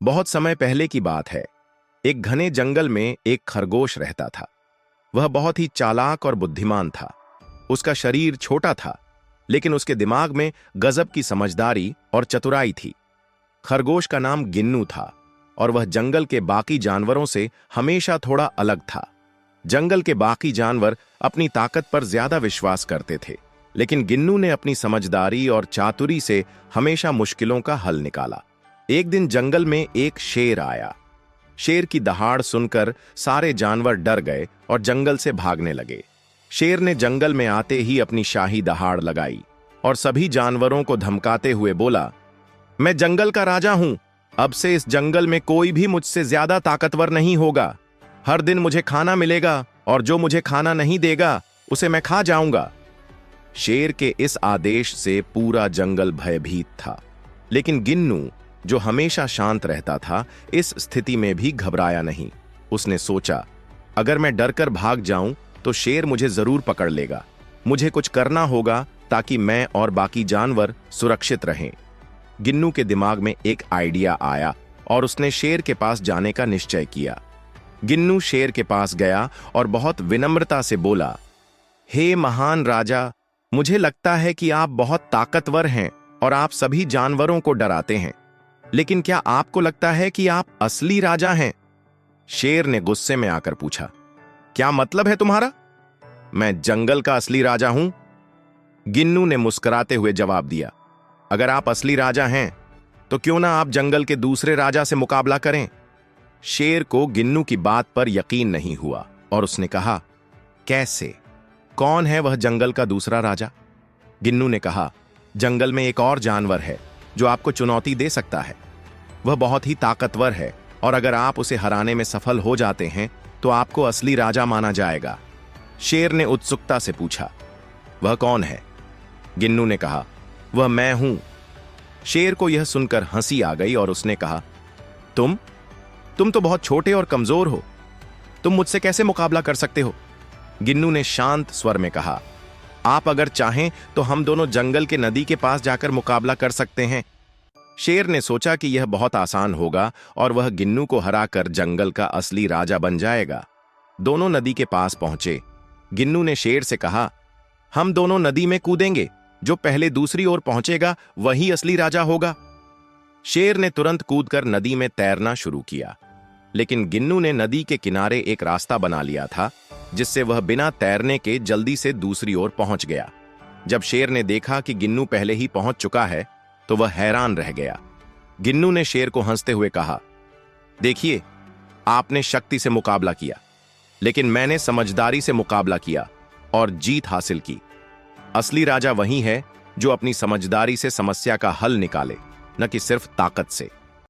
बहुत समय पहले की बात है। एक घने जंगल में एक खरगोश रहता था। वह बहुत ही चालाक और बुद्धिमान था। उसका शरीर छोटा था, लेकिन उसके दिमाग में गजब की समझदारी और चतुराई थी। खरगोश का नाम गिन्नू था और वह जंगल के बाकी जानवरों से हमेशा थोड़ा अलग था। जंगल के बाकी जानवर अपनी ताकत पर ज्यादा विश्वास करते थे, लेकिन गिन्नू ने अपनी समझदारी और चातुरी से हमेशा मुश्किलों का हल निकाला। एक दिन जंगल में एक शेर आया। शेर की दहाड़ सुनकर सारे जानवर डर गए और जंगल से भागने लगे। शेर ने जंगल में आते ही अपनी शाही दहाड़ लगाई और सभी जानवरों को धमकाते हुए बोला, मैं जंगल का राजा हूं। अब से इस जंगल में कोई भी मुझसे ज्यादा ताकतवर नहीं होगा। हर दिन मुझे खाना मिलेगा और जो मुझे खाना नहीं देगा उसे मैं खा जाऊंगा। शेर के इस आदेश से पूरा जंगल भयभीत था, लेकिन गिन्नू, जो हमेशा शांत रहता था, इस स्थिति में भी घबराया नहीं। उसने सोचा, अगर मैं डरकर भाग जाऊं तो शेर मुझे जरूर पकड़ लेगा। मुझे कुछ करना होगा ताकि मैं और बाकी जानवर सुरक्षित रहें। गिन्नू के दिमाग में एक आइडिया आया और उसने शेर के पास जाने का निश्चय किया। गिन्नू शेर के पास गया और बहुत विनम्रता से बोला, हे महान राजा, मुझे लगता है कि आप बहुत ताकतवर हैं और आप सभी जानवरों को डराते हैं, लेकिन क्या आपको लगता है कि आप असली राजा हैं? शेर ने गुस्से में आकर पूछा, क्या मतलब है तुम्हारा? मैं जंगल का असली राजा हूं। गिन्नू ने मुस्कुराते हुए जवाब दिया, अगर आप असली राजा हैं तो क्यों ना आप जंगल के दूसरे राजा से मुकाबला करें। शेर को गिन्नू की बात पर यकीन नहीं हुआ और उसने कहा, कैसे? कौन है वह जंगल का दूसरा राजा? गिन्नू ने कहा, जंगल में एक और जानवर है जो आपको चुनौती दे सकता है। वह बहुत ही ताकतवर है और अगर आप उसे हराने में सफल हो जाते हैं तो आपको असली राजा माना जाएगा। शेर ने उत्सुकता से पूछा, वह कौन है? गिन्नू ने कहा, वह मैं हूं। शेर को यह सुनकर हंसी आ गई और उसने कहा, तुम तो बहुत छोटे और कमजोर हो। तुम मुझसे कैसे मुकाबला कर सकते हो? गिन्नू ने शांत स्वर में कहा, आप अगर चाहें तो हम दोनों जंगल के नदी के पास जाकर मुकाबला कर सकते हैं। शेर ने सोचा कि यह बहुत आसान होगा और वह गिन्नू को हराकर जंगल का असली राजा बन जाएगा। दोनों नदी के पास पहुंचे। गिन्नू ने शेर से कहा, हम दोनों नदी में कूदेंगे। जो पहले दूसरी ओर पहुंचेगा वही असली राजा होगा। शेर ने तुरंत कूदकर नदी में तैरना शुरू किया, लेकिन गिन्नू ने नदी के किनारे एक रास्ता बना लिया था जिससे वह बिना तैरने के जल्दी से दूसरी ओर पहुंच गया। जब शेर ने देखा कि गिन्नू पहले ही पहुंच चुका है तो वह हैरान रह गया। गिन्नू ने शेर को हंसते हुए कहा, देखिए, आपने शक्ति से मुकाबला किया, लेकिन मैंने समझदारी से मुकाबला किया और जीत हासिल की। असली राजा वही है जो अपनी समझदारी से समस्या का हल निकाले, न कि सिर्फ ताकत से।